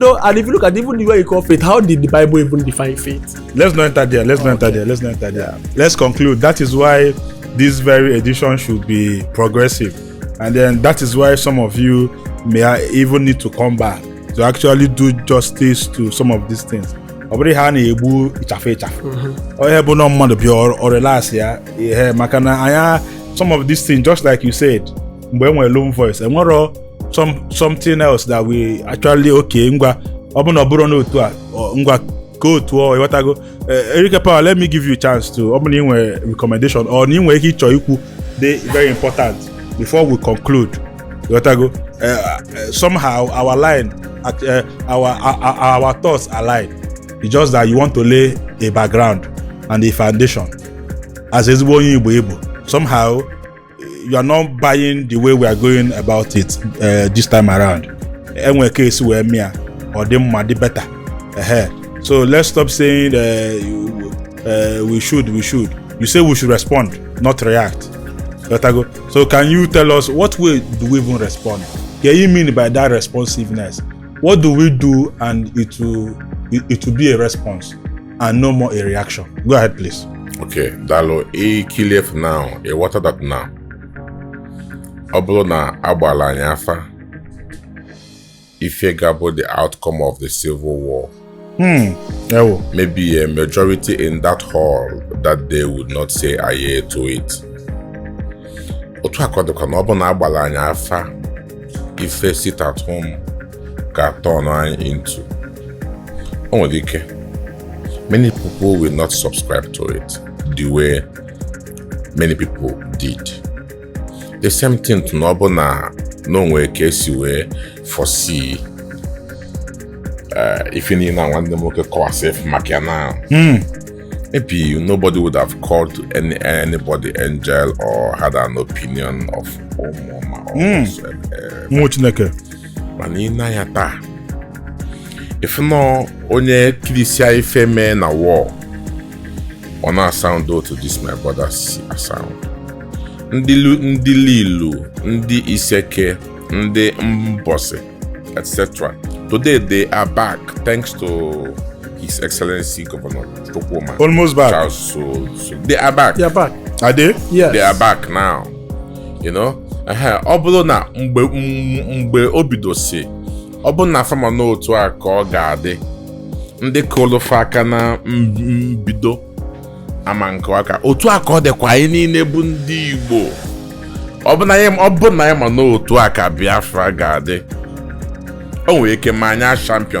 No, and if you look at even the way you call faith, how did the Bible even define faith? Let's not enter there. Let's not enter there. Let's conclude. That is why this very edition should be progressive, and then that is why some of you may even need to come back to actually do justice to some of these things. Obere ha na egbu ichafe. Oye bụ no mmadụ bi or relax ya. Maka na anya some of these things, just like you said, mgbe enwe lone voice, enwero something else that we actually ngwa ọbụna ọbụrụ n'otu a ngwa go to or whatever. Erika Power, let me give you a chance to ọbụna inwe recommendation or na inwe ike ịchọ ikwu dey very important before we conclude. Whatever. Somehow our line, our thoughts align. It's just that you want to lay a background and a foundation as ezigbo onye Igbo. Somehow you are not buying the way we are going about it this time around. Enwe case where mia or them ma better. So let's stop saying we should. You say we should respond, not react. So can you tell us what way do we even respond? What do you mean by that responsiveness? What do we do and it will be a response and no more a reaction? Go ahead, please. Okay, Dalo, kill it now. What are that now? Oblo na agbala anyị afa ife gabo the outcome of the civil war. Maybe a majority in that hall that they would not say aye to it. Otu akodo na obo na agbala anyị afa ife sit at home ka turn anyị into. Onwedike. Many people will not subscribe to it the way many people did. The same thing to no way case you were foresee if you need one them okay call safe now. Maybe nobody would have called anybody angel or had an opinion of mama or whatsoever. Manina yata. If no onye kilisia ife me na war, ona sound to this my brother's sound. Ndị lilu, ndị iseke, ndị mbose, etc. Today they are back thanks to His Excellency Governor Chukwuma. Almost back. Charles, so they are back. They are back. Are they? Yes. They are back now. You know? Ọbụrụ na mgbe obidosi, ọbụrụ na fama n'otu a ka ọ ga-adị, ndị kolofa aka na mbido ama nke aka otu aka ọ dịkwa anyị niile bụ ndị Igbo. Ọ bụ na ya ma n'otu aka Biafra ga-adị, o nwere ike ma anya champion